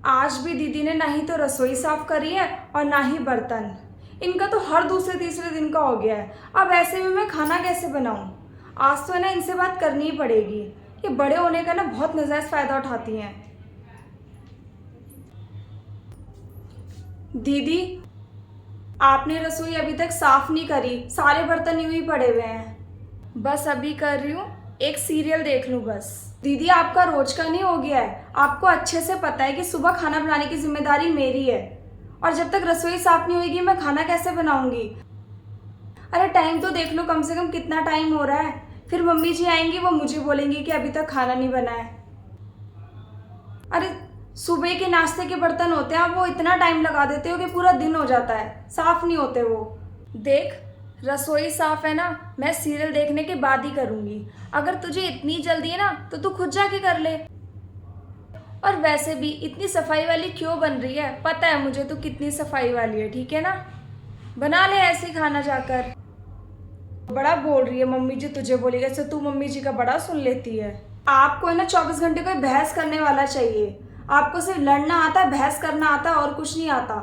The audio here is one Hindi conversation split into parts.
आज भी दीदी ने ना ही तो रसोई साफ करी है और ना ही बर्तन। इनका तो हर दूसरे तीसरे दिन का हो गया है। अब ऐसे में मैं खाना कैसे बनाऊं? आज तो है ना इनसे बात करनी ही पड़ेगी। ये बड़े होने का ना बहुत नजायज फायदा उठाती हैं। दीदी, आपने रसोई अभी तक साफ नहीं करी, सारे बर्तन यूं ही पड़े हुए हैं। बस अभी कर रही हूँ, एक सीरियल देख लूँ बस। दीदी, आपका रोज का नहीं हो गया है? आपको अच्छे से पता है कि सुबह खाना बनाने की जिम्मेदारी मेरी है, और जब तक रसोई साफ नहीं होगी मैं खाना कैसे बनाऊंगी? अरे टाइम तो देख लो, कम से कम कितना टाइम हो रहा है। फिर मम्मी जी आएंगी, वो मुझे बोलेंगी कि अभी तक खाना नहीं बना है। अरे सुबह के नाश्ते के बर्तन होते हैं, आप वो इतना टाइम लगा देते हो कि पूरा दिन हो जाता है, साफ नहीं होते वो। देख, रसोई साफ है ना, मैं सीरियल देखने के बाद ही करूंगी। अगर तुझे इतनी जल्दी है ना तो तू खुद जाके कर ले। और वैसे भी इतनी सफाई वाली क्यों बन रही है? पता है मुझे तू कितनी सफाई वाली है, ठीक है ना? बना ले ऐसे ही खाना जाकर। बड़ा बोल रही है मम्मी जी तुझे बोलेगा, ऐसे तू मम्मी जी का बड़ा सुन लेती है। आपको है ना 24 घंटे कोई बहस करने वाला चाहिए। आपको सिर्फ लड़ना आता है, बहस करना आता है, और कुछ नहीं आता।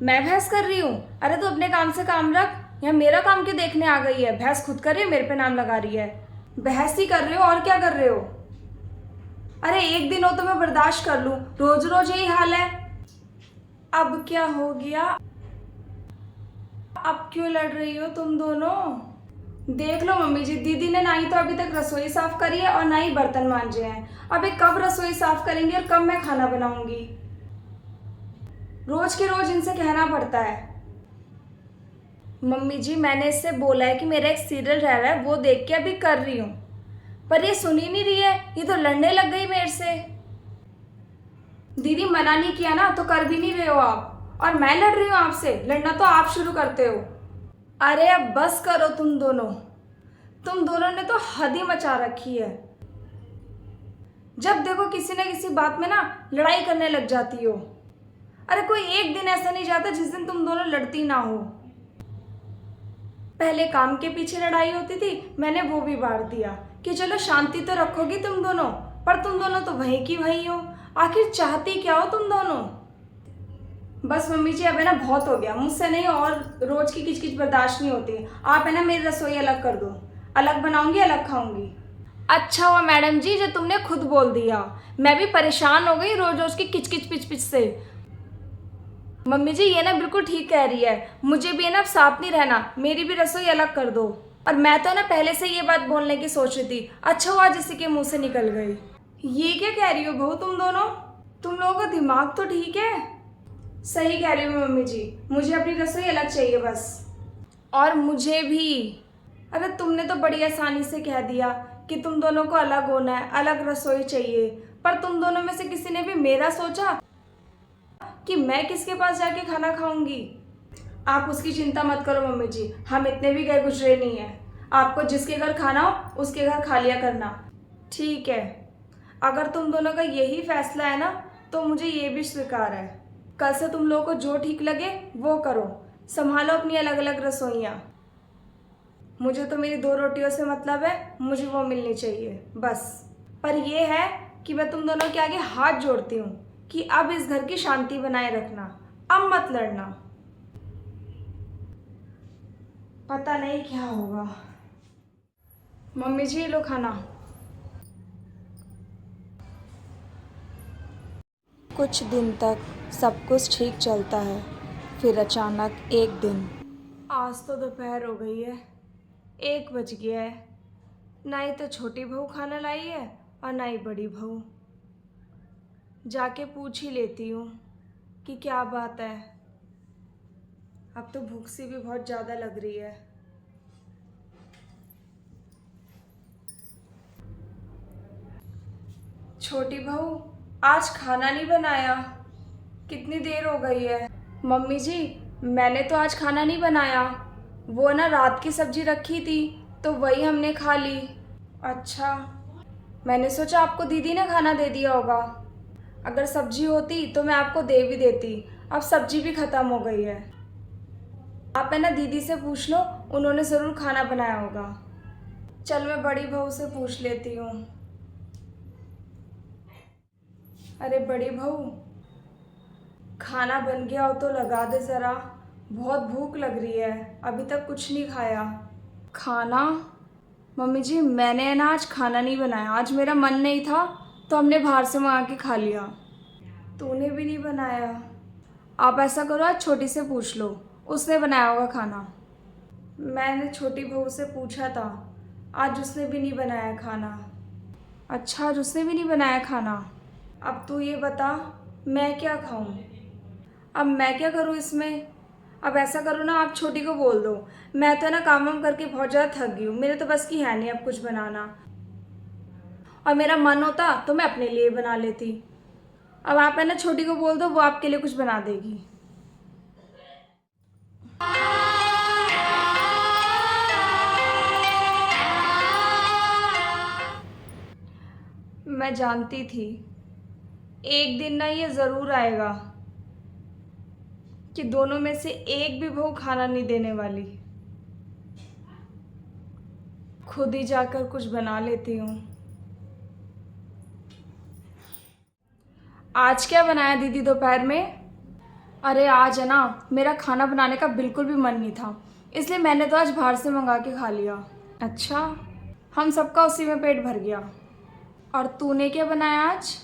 मैं बहस कर रही हूँ? अरे तू अपने काम से काम रख, या मेरा काम क्यों देखने आ गई है? बहस खुद कर रही है, मेरे पे नाम लगा रही है। बहस ही कर रहे हो, और क्या कर रहे हो? अरे एक दिन हो तो मैं बर्दाश्त कर लूं, रोज रोज यही हाल है। अब क्या हो गया? अब क्यों लड़ रही हो तुम दोनों? देख लो मम्मी जी, दीदी ने ना ही तो अभी तक रसोई साफ करी है और ना ही बर्तन मांजे हैं। अबे कब रसोई साफ करेंगे और कब मैं खाना बनाऊंगी? रोज के रोज इनसे कहना पड़ता है। मम्मी जी, मैंने इससे बोला है कि मेरा एक सीरियल रह रहा है, वो देख के अभी कर रही हूँ, पर ये सुन ही नहीं रही है। ये तो लड़ने लग गई मेरे से। दीदी, मना नहीं किया ना तो कर भी नहीं रहे हो आप, और मैं लड़ रही हूँ आपसे? लड़ना तो आप शुरू करते हो। अरे अब बस करो तुम दोनों ने तो हद ही मचा रखी है। जब देखो किसी न किसी बात में ना लड़ाई करने लग जाती हो। अरे कोई एक दिन ऐसा नहीं जाता जिस दिन तुम दोनों लड़ती ना हो। पहले काम के पीछे लड़ाई होती थी, मैंने वो भी बांट दिया कि चलो शांति तो रखोगी तुम दोनों, पर तुम दोनों तो वही की वही हो। आखिर चाहती क्या हो तुम दोनों? बस मम्मी जी, अब है ना बहुत हो गया, मुझसे नहीं और रोज की किचकिच बर्दाश्त नहीं होती। आप है ना मेरी रसोई अलग कर दो, अलग बनाऊंगी, अलग खाऊंगी। अच्छा हुआ मैडम जी जो तुमने खुद बोल दिया, मैं भी परेशान हो गई रोज रोज की किचकिच पिच पिच से। मम्मी जी ये ना बिल्कुल ठीक कह रही है, मुझे भी है ना अब साथ नहीं रहना, मेरी भी रसोई अलग कर दो। और मैं तो ना पहले से ये बात बोलने की सोच रही थी, अच्छा हुआ जिसी के मुंह से निकल गई। ये क्या कह रही हो बहू तुम दोनों? तुम लोगों का दिमाग तो ठीक है? सही कह रही हो मम्मी जी, मुझे अपनी रसोई अलग चाहिए बस। और मुझे भी। अरे तुमने तो बड़ी आसानी से कह दिया कि तुम दोनों को अलग होना है, अलग रसोई चाहिए, पर तुम दोनों में से किसी ने भी मेरा सोचा कि मैं किसके पास जाके खाना खाऊंगी? आप उसकी चिंता मत करो मम्मी जी, हम इतने भी गए गुजरे नहीं हैं। आपको जिसके घर खाना हो उसके घर खा लिया करना, ठीक है? अगर तुम दोनों का यही फैसला है ना तो मुझे ये भी स्वीकार है। कल से तुम लोगों को जो ठीक लगे वो करो, संभालो अपनी अलग अलग रसोइयाँ। मुझे तो मेरी 2 रोटियों से मतलब है, मुझे वो मिलनी चाहिए बस। पर यह है कि मैं तुम दोनों के आगे हाथ जोड़ती हूँ कि अब इस घर की शांति बनाए रखना, अब मत लड़ना। पता नहीं क्या होगा। मम्मी जी लो खाना। कुछ दिन तक सब कुछ ठीक चलता है, फिर अचानक एक दिन। आज तो दोपहर हो गई है, 1 बज गया है। ना ही तो छोटी बहू खाना लाई है और ना ही बड़ी बहू। जाके पूछ ही लेती हूँ कि क्या बात है। अब तो भूख सी भी बहुत ज़्यादा लग रही है। छोटी बहू, आज खाना नहीं बनाया, कितनी देर हो गई है? मम्मी जी, मैंने तो आज खाना नहीं बनाया, वो ना रात की सब्जी रखी थी तो वही हमने खा ली। अच्छा, मैंने सोचा आपको दीदी ने खाना दे दिया होगा। अगर सब्जी होती तो मैं आपको दे भी देती, अब सब्जी भी खत्म हो गई है। आप है ना दीदी से पूछ लो, उन्होंने ज़रूर खाना बनाया होगा। चल मैं बड़ी बहू से पूछ लेती हूँ। अरे बड़ी बहू, खाना बन गया हो तो लगा दे ज़रा, बहुत भूख लग रही है, अभी तक कुछ नहीं खाया। खाना? मम्मी जी मैंने ना आज खाना नहीं बनाया, आज मेरा मन नहीं था तो हमने बाहर से मंगा के खा लिया। तूने भी नहीं बनाया? आप ऐसा करो आज छोटी से पूछ लो, उसने बनाया होगा खाना। मैंने छोटी बहू से पूछा था, आज उसने भी नहीं बनाया खाना। अच्छा आज उसने भी नहीं बनाया खाना। अब तू ये बता मैं क्या खाऊं? अब मैं क्या करूं इसमें? अब ऐसा करो ना, आप छोटी को बोल दो, मैं तो ना काम वाम करके बहुत ज़्यादा थक गई हूँ, मेरे तो बस की है नहीं अब कुछ बनाना। और मेरा मन होता तो मैं अपने लिए बना लेती। अब आप है ना छोटी को बोल दो, वो आपके लिए कुछ बना देगी। मैं जानती थी एक दिन ना ये ज़रूर आएगा कि दोनों में से एक भी बहू खाना नहीं देने वाली। खुद ही जाकर कुछ बना लेती हूँ। आज क्या बनाया दीदी दोपहर में? अरे आज है ना मेरा खाना बनाने का बिल्कुल भी मन नहीं था, इसलिए मैंने तो आज बाहर से मंगा के खा लिया। अच्छा, हम सबका उसी में पेट भर गया। और तूने क्या बनाया आज?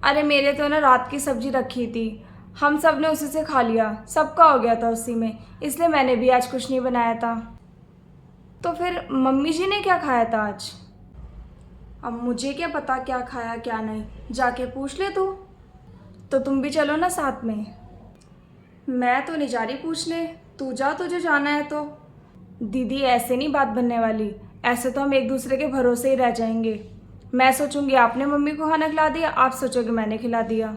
अरे मेरे तो ना रात की सब्जी रखी थी, हम सब ने उसी से खा लिया, सबका हो गया था उसी में, इसलिए मैंने भी आज कुछ नहीं बनाया था। तो फिर मम्मी जी ने क्या खाया था आज? अब मुझे क्या पता क्या खाया क्या नहीं, जाके पूछ ले तू। तो तुम भी चलो ना साथ में। मैं तो नहीं जा रही पूछने, तू जा, तुझे जाना है तो। दीदी ऐसे नहीं बात बनने वाली, ऐसे तो हम एक दूसरे के भरोसे ही रह जाएंगे। मैं सोचूंगी आपने मम्मी को खाना खिला दिया, आप सोचोगे मैंने खिला दिया।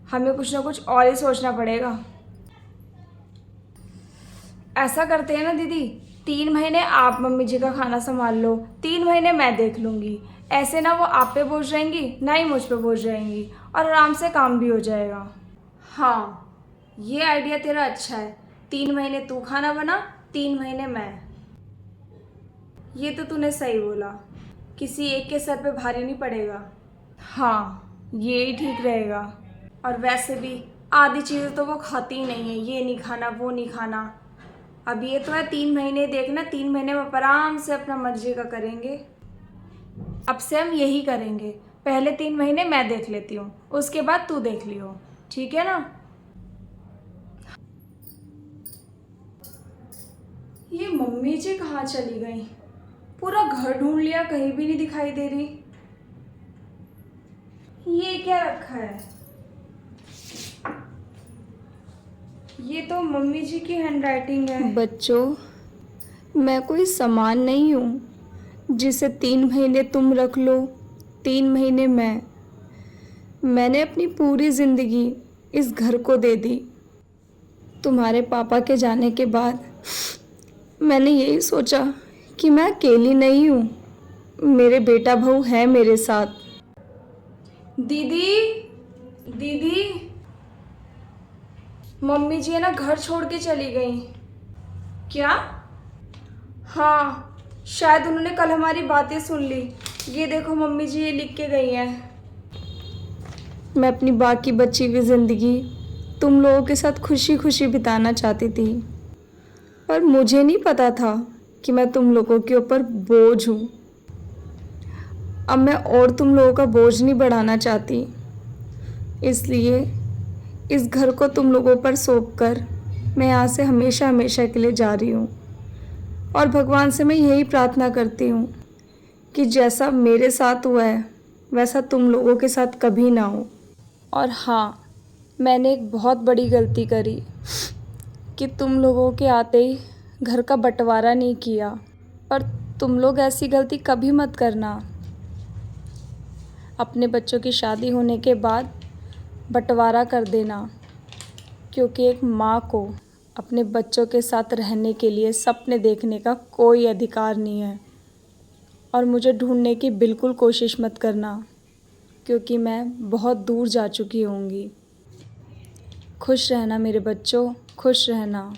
हमें कुछ ना कुछ और ही सोचना पड़ेगा। ऐसा करते हैं ना दीदी, 3 महीने आप मम्मी जी का खाना संभाल लो, 3 महीने मैं देख लूँगी। ऐसे ना वो आप पे बोझ रहेंगी ना ही मुझ पे बोझ रहेंगी, और आराम से काम भी हो जाएगा। हाँ ये आइडिया तेरा अच्छा है, 3 महीने तू खाना बना, 3 महीने मैं। ये तो तूने सही बोला, किसी एक के सर पे भारी नहीं पड़ेगा। हाँ ये ही ठीक रहेगा। और वैसे भी आधी चीज़ें तो वो खाती ही नहीं है, ये नहीं खाना वो नहीं खाना। अब ये तो है 3 महीने देखना, 3 महीने में आराम से अपना मर्जी का करेंगे। अब से हम यही करेंगे, पहले 3 महीने मैं देख लेती हूँ, उसके बाद तू देख लियो, ठीक है ना? ये मम्मी जी कहाँ चली गई? पूरा घर ढूंढ लिया, कहीं भी नहीं दिखाई दे रही। ये क्या रखा है? ये तो मम्मी जी की हैंडराइटिंग है। बच्चों, मैं कोई सामान नहीं हूँ जिसे 3 महीने तुम रख लो, 3 महीने मैंने अपनी पूरी ज़िंदगी इस घर को दे दी। तुम्हारे पापा के जाने के बाद मैंने यही सोचा कि मैं अकेली नहीं हूँ, मेरे बेटा बहू है मेरे साथ। दीदी, दीदी, मम्मी जी है ना घर छोड़ के चली गई। क्या? हाँ, शायद उन्होंने कल हमारी बातें सुन ली। ये देखो मम्मी जी ये लिख के गई हैं। मैं अपनी बाकी बची हुई ज़िंदगी तुम लोगों के साथ खुशी खुशी बिताना चाहती थी, पर मुझे नहीं पता था कि मैं तुम लोगों के ऊपर बोझ हूँ। अब मैं और तुम लोगों का बोझ नहीं बढ़ाना चाहती, इसलिए इस घर को तुम लोगों पर सौंप कर मैं यहाँ से हमेशा हमेशा के लिए जा रही हूँ। और भगवान से मैं यही प्रार्थना करती हूँ कि जैसा मेरे साथ हुआ है वैसा तुम लोगों के साथ कभी ना हो। और हाँ, मैंने एक बहुत बड़ी गलती करी कि तुम लोगों के आते ही घर का बंटवारा नहीं किया, पर तुम लोग ऐसी गलती कभी मत करना। अपने बच्चों की शादी होने के बाद बंटवारा कर देना, क्योंकि एक माँ को अपने बच्चों के साथ रहने के लिए सपने देखने का कोई अधिकार नहीं है। और मुझे ढूंढने की बिल्कुल कोशिश मत करना, क्योंकि मैं बहुत दूर जा चुकी होंगी। खुश रहना मेरे बच्चों, खुश रहना।